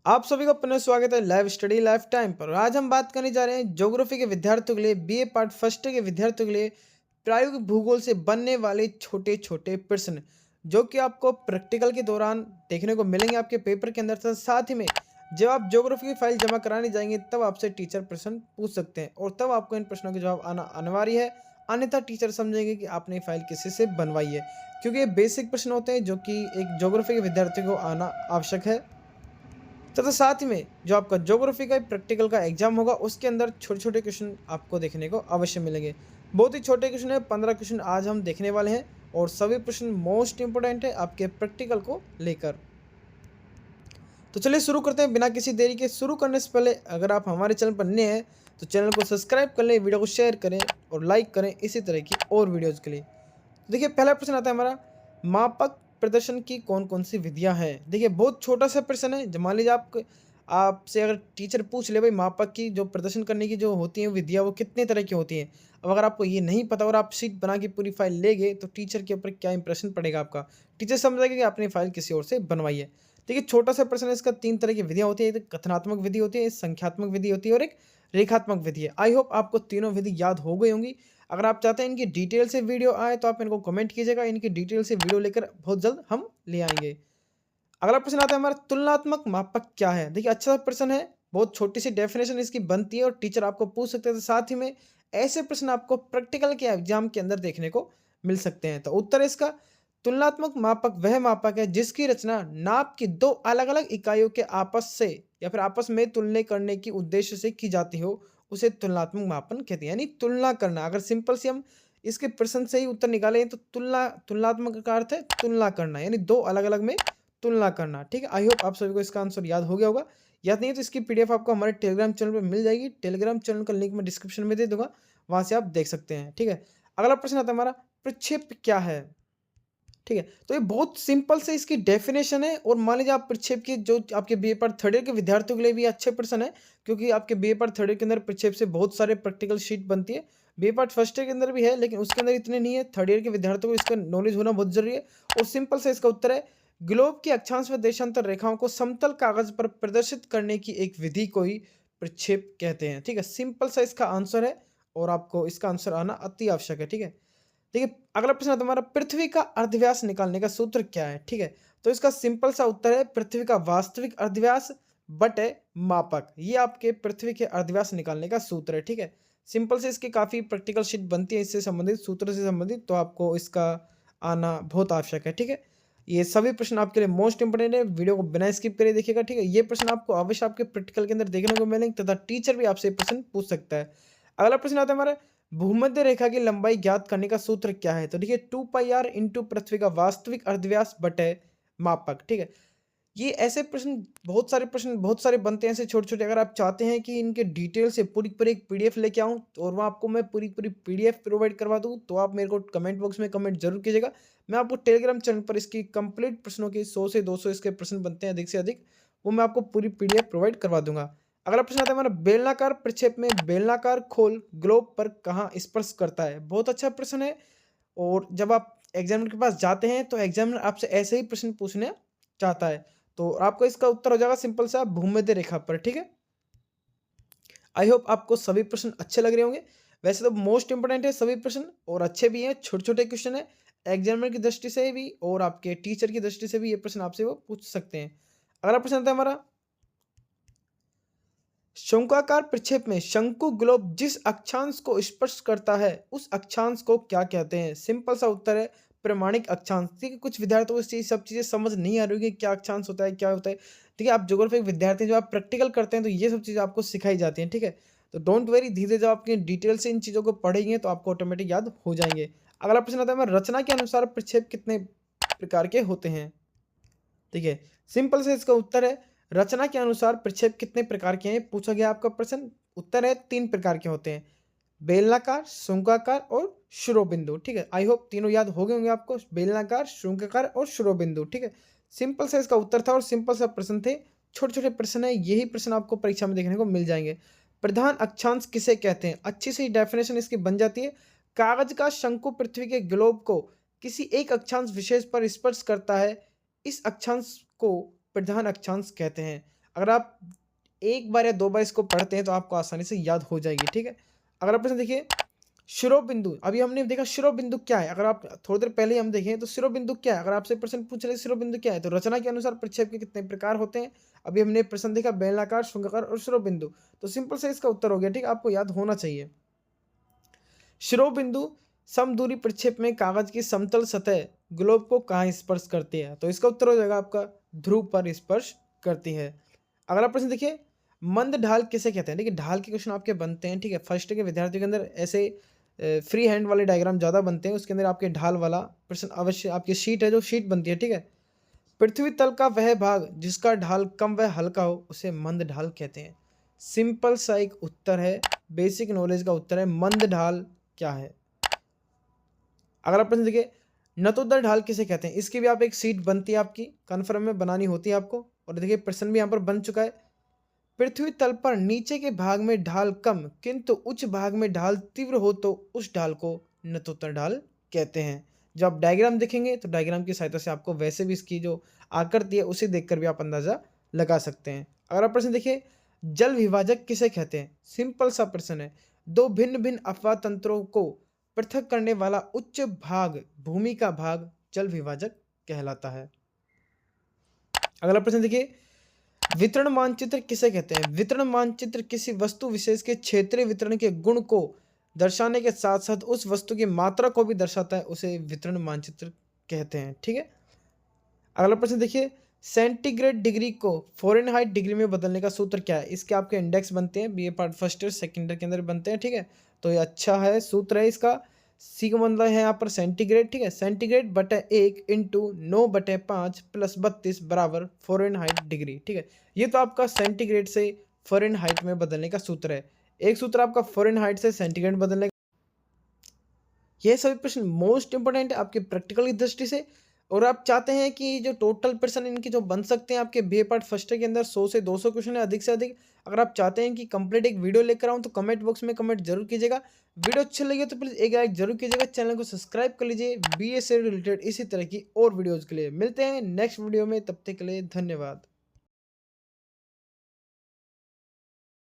आप सभी का पुनः स्वागत है लाइव स्टडी लाइफ टाइम पर। आज हम बात करने जा रहे हैं ज्योग्राफी के विद्यार्थियों के लिए, बीए पार्ट फर्स्ट के विद्यार्थियों के लिए प्रायोगिक भूगोल से बनने वाले छोटे छोटे प्रश्न जो कि आपको प्रैक्टिकल के दौरान देखने को मिलेंगे आपके पेपर के अंदर। साथ ही में जब आप ज्योग्राफी की फाइल जमा कराने जाएंगे तब आपसे टीचर प्रश्न पूछ सकते हैं और तब आपको इन प्रश्नों के जवाब आना अनिवार्य है, अन्यथा टीचर समझेंगे कि आपने ये फाइल किसी से बनवाई है, क्योंकि ये बेसिक प्रश्न होते हैं जो कि एक ज्योग्राफी के विद्यार्थी को आना आवश्यक है। तथा साथ ही में जो आपका ज्योग्राफी का प्रैक्टिकल का एग्जाम होगा उसके अंदर छोटे छोटे क्वेश्चन आपको देखने को अवश्य मिलेंगे। बहुत ही छोटे क्वेश्चन है, 15 क्वेश्चन आज हम देखने वाले हैं और सभी प्रश्न मोस्ट इंपोर्टेंट है आपके प्रैक्टिकल को लेकर। तो चलिए शुरू करते हैं बिना किसी देरी के। शुरू करने से पहले अगर आप हमारे चैनल पर नए हैं तो चैनल को सब्सक्राइब कर लें, वीडियो को शेयर करें और लाइक करें इसी तरह की और वीडियोज़ के लिए। तो देखिए पहला प्रश्न आता है हमारा, मापक प्रदर्शन की कौन कौन सी विधियां हैं। देखिए बहुत छोटा सा प्रश्न है। मान लीजिए आपसे अगर टीचर पूछ ले भाई मापक की जो प्रदर्शन करने की जो होती हैं विधियां वो कितने तरह की होती हैं, अब अगर आपको ये नहीं पता और आप शीट बना के पूरी फाइल ले गए तो टीचर के ऊपर क्या इंप्रेशन पड़ेगा आपका। टीचर समझेगा कि आपने फाइल किसी और से बनवाई है। देखिए छोटा सा प्रश्न है, इसका 3 तरह की विधियां होती है। एक कथनात्मक विधि होती है, एक संख्यात्मक विधि होती है और एक रेखात्मक विधि है। आई होप आपको तीनों विधि याद हो गई होंगी। अगर आप चाहते हैं इनकी डिटेल से वीडियो आए तो आप इनको कमेंट कीजिएगा, इनकी डिटेल से वीडियो लेकर बहुत जल्द हम ले आएंगे। अगला प्रश्न आता है हमारा, तुलनात्मक मापक क्या है। देखिए अच्छा प्रश्न है, बहुत छोटी सी डेफिनेशन इसकी बनती है और टीचर आपको पूछ सकते हैं। साथ ही में ऐसे प्रश्न आपको प्रैक्टिकल के एग्जाम के अंदर देखने को मिल सकते हैं। तो उत्तर इसका, तुलनात्मक मापक वह मापक है जिसकी रचना नाप की दो अलग अलग इकाइयों के आपस से या फिर आपस में तुलना करने की उद्देश्य से की जाती हो, उसे तुलनात्मक मापन कहते हैं। यानी तुलना करना। अगर सिंपल से हम इसके प्रश्न से ही उत्तर निकालें तो तुलनात्मक का अर्थ है तुलना करना, यानी दो अलग अलग में तुलना करना। ठीक है, आई होप आप सभी को इसका आंसर याद हो गया होगा। याद नहीं है तो इसकी पीडीएफ आपको हमारे टेलीग्राम चैनल पर मिल जाएगी। टेलीग्राम चैनल का लिंक मैं डिस्क्रिप्शन में दे दूंगा, वहां से आप देख सकते हैं। ठीक है, अगला प्रश्न आता है हमारा, प्रक्षेप क्या है। ठीक है, तो ये बहुत सिंपल से इसकी डेफिनेशन है और मान लीजिए आप प्रक्षेप की जो आपके बीए पार्ट थर्ड ईयर के विद्यार्थियों के लिए भी अच्छे प्रश्न है, क्योंकि आपके बीए पार्ट थर्ड ईयर के अंदर प्रक्षेप से बहुत सारे प्रैक्टिकल शीट बनती है। बीए पार्ट फर्स्ट ईयर के अंदर भी है लेकिन उसके अंदर इतने नहीं है। थर्ड ईयर के विद्यार्थियों को इसका नॉलेज होना बहुत जरूरी है। और सिंपल से इसका उत्तर है, ग्लोब की अक्षांश व देशांतर रेखाओं को समतल कागज पर प्रदर्शित करने की एक विधि को ही प्रक्षेप कहते हैं। ठीक है, सिंपल सा इसका आंसर है और आपको इसका आंसर आना अति आवश्यक है। ठीक है, देखिए अगला प्रश्न है तुम्हारा, पृथ्वी का अर्धव्यास निकालने का सूत्र क्या है। ठीक है, तो इसका सिंपल सा उत्तर है पृथ्वी का वास्तविक अर्धव्यास बटे मापक। ये आपके पृथ्वी के अर्धव्यास निकालने का सूत्र है। ठीक है, सिंपल से इसकी काफ़ी प्रैक्टिकल शीट बनती है इससे संबंधित, सूत्र से संबंधित, तो आपको इसका आना बहुत आवश्यक है। ठीक है, ये सभी प्रश्न आपके लिए मोस्ट इंपोर्टेंट है, वीडियो को बिना स्किप करे देखिएगा। ठीक है, ये प्रश्न आपको अवश्य आपके प्रैक्टिकल के अंदर देखने को मिलेंगे तथा टीचर भी आपसे प्रश्न पूछ सकता है। अगला प्रश्न आता है हमारा, भूमध्य रेखा की लंबाई ज्ञात करने का सूत्र क्या है। तो देखिए 2πr इंटू पृथ्वी का वास्तविक अर्धव्यास बटे मापक। ठीक है, ये ऐसे प्रश्न बहुत सारे बनते हैं ऐसे छोटे छोटे। अगर आप चाहते हैं कि इनके डिटेल से पूरी पूरी एक पीडीएफ लेके आऊँ और वहाँ आपको मैं पूरी पूरी पीडीएफ प्रोवाइड करवा दूँ तो आप मेरे को कमेंट बॉक्स में कमेंट जरूर कीजिएगा। मैं आपको टेलीग्राम चैनल पर इसकी कंप्लीट प्रश्नों की 100 से 200 इसके प्रश्न बनते हैं अधिक से अधिक, वो मैं आपको पूरी पीडीएफ प्रोवाइड करवा दूंगा। अगला प्रश्न आता है हमारा, बेलनाकार प्रक्षेप में बेलनाकार खोल ग्लोब पर कहाँ स्पर्श करता है। बहुत अच्छा प्रश्न है और जब आप एग्जामिनर के पास जाते हैं तो एग्जामिनर आपसे ऐसे ही प्रश्न पूछने चाहता है, तो आपको इसका उत्तर हो जाएगा सिंपल सा, भूमध्य रेखा पर। ठीक है, आई होप आपको सभी प्रश्न अच्छे लग रहे होंगे। वैसे तो मोस्ट इंपोर्टेंट है सभी प्रश्न और अच्छे भी हैं, छोटे छोटे क्वेश्चन है। एग्जामिनर की दृष्टि से भी और आपके टीचर की दृष्टि से भी ये प्रश्न आपसे वो पूछ सकते हैं। अगला प्रश्न आता है हमारा, शंक्वाकार प्रक्षेप में शंकु ग्लोब जिस अक्षांश को स्पर्श करता है उस अक्षांश को क्या कहते हैं। सिंपल सा उत्तर है प्रमाणिक अक्षांश। ठीक है, कुछ विद्यार्थियों को इस सब चीजें समझ नहीं आ रही कि क्या अक्षांश होता है क्या होता है। ठीक है, आप ज्योग्राफी विद्यार्थी जब आप प्रैक्टिकल करते हैं तो ये सब चीजें आपको सिखाई जाती हैं। ठीक है, तो डोंट वेरी, धीरे जब आपकी डिटेल से इन चीजों को पढ़ेंगे तो आपको ऑटोमेटिक याद हो जाएंगे। अगला प्रश्न आता है, रचना के अनुसार प्रक्षेप कितने प्रकार के होते हैं। ठीक है, सिंपल से इसका उत्तर है, रचना के अनुसार प्रक्षेप कितने प्रकार के हैं पूछा गया आपका प्रश्न। उत्तर है 3 प्रकार के होते हैं, बेलनाकार, शंक्वाकार और शिरोबिंदु। ठीक है, आई होप तीनों याद हो गए होंगे आपको, बेलनाकार, शंक्वाकार और शिरोबिंदु। ठीक है, सिंपल से इसका उत्तर था और सिंपल सा प्रश्न थे, छोटे छोटे प्रश्न है, यही प्रश्न आपको परीक्षा में देखने को मिल जाएंगे। प्रधान अक्षांश किसे कहते हैं, अच्छी सी डेफिनेशन इसकी बन जाती है, कागज का शंकु पृथ्वी के ग्लोब को किसी एक अक्षांश विशेष पर स्पर्श करता है, इस अक्षांश को प्रधान अक्षांश कहते हैं। अगर आप एक बार या 2 बार इसको पढ़ते हैं तो आपको आसानी से याद हो जाएगी, ठीक है। अगला प्रश्न देखिए, शिरोबिंदु। अभी हमने देखा शिरोबिंदु क्या है। अगर आप थोड़ी देर पहले हम देखें तो शिरोबिंदु क्या है। अगर आपसे प्रश्न पूछ रहे शिरोबिंदु क्या है, तो रचना के अनुसार प्रक्षेप के कितने प्रकार होते हैं। अभी हमने प्रश्न देखा बेलनाकार, शंक्वाकार और शिरोबिंदु। तो सिंपल से इसका उत्तर हो गया, ठीक है, आपको याद होना चाहिए। शिरोबिंदु समदूरी प्रक्षेप में कागज की समतल सतह ग्लोब को कहाँ स्पर्श करती है, तो इसका उत्तर हो जाएगा आपका ध्रुव पर स्पर्श करती है। अगला प्रश्न देखिए, मंद ढाल किसे कहते हैं। देखिए ढाल के क्वेश्चन आपके बनते हैं, ठीक है, फर्स्ट के विद्यार्थियों के अंदर ऐसे फ्री हैंड वाले डायग्राम ज़्यादा बनते हैं, उसके अंदर आपके ढाल वाला प्रश्न अवश्य, आपकी शीट है जो शीट बनती है, ठीक है। पृथ्वी तल का वह भाग जिसका ढाल कम व हल्का हो उसे मंद ढाल कहते हैं। सिंपल सा एक उत्तर है, बेसिक नॉलेज का उत्तर है, मंद ढाल क्या है। अगला प्रश्न देखिए, नतोदर ढाल किसे कहते हैं। इसकी भी आप एक सीट बनती है, आपकी कन्फर्म में बनानी होती है आपको। और देखिए प्रश्न भी यहाँ पर बन चुका है, पृथ्वी तल पर नीचे के भाग में ढाल कम किंतु उच्च भाग में ढाल तीव्र हो तो उस ढाल को नतोत्तर ढाल कहते हैं। जब आप डायग्राम देखेंगे तो डायग्राम की सहायता से आपको वैसे भी इसकी जो आकृति है उसे देखकर भी आप अंदाजा लगा सकते हैं। अगर आप प्रश्न देखिए, जल विभाजक किसे कहते हैं। सिंपल सा प्रश्न है, दो भिन्न भिन्न अपवाह तंत्रों को पृथक करने वाला उच्च भाग भूमि का भाग जल विभाजक कहलाता है। अगला प्रश्न देखिए, वितरण मानचित्र किसे कहते हैं। वितरण मानचित्र किसी वस्तु विशेष के क्षेत्रीय वितरण के गुण को दर्शाने के साथ साथ उस वस्तु की मात्रा को भी दर्शाता है, उसे वितरण मानचित्र कहते हैं, ठीक है। अगला प्रश्न देखिए, सेंटीग्रेड डिग्री को फ़ारेनहाइट डिग्री में बदलने का सूत्र क्या है। इसके आपके इंडेक्स बनते हैं, BA part first year second year के अंदर बनते हैं, ठीक है। तो ये अच्छा है सूत्र है इसका। सी का मतलब है यहाँ पर सेंटीग्रेड, ठीक है, सेंटीग्रेड बटे 1 इंटू 9/5 प्लस 32 बराबर फ़ारेनहाइट डिग्री, ठीक है। ये तो आपका सेंटीग्रेड से फ़ारेनहाइट में बदलने का सूत्र है। एक सूत्र आपका फ़ारेनहाइट से सेंटीग्रेड बदलने का। ये सभी प्रश्न मोस्ट इंपोर्टेंट है आपके प्रैक्टिकल की दृष्टि से। और आप चाहते हैं कि जो टोटल प्रश्न इनके जो बन सकते हैं आपके बीए पार्ट फर्स्ट के अंदर 100 से 200 क्वेश्चन है अधिक से अधिक। अगर आप चाहते हैं कि कंप्लीट एक वीडियो लेकर आऊँ तो कमेंट बॉक्स में कमेंट जरूर कीजिएगा। वीडियो अच्छी लगी तो प्लीज़ एक लाइक जरूर कीजिएगा, चैनल को सब्सक्राइब कर लीजिए बीए से रिलेटेड इसी तरह की और वीडियोज़ के लिए। मिलते हैं नेक्स्ट वीडियो में, तब तक के लिए धन्यवाद।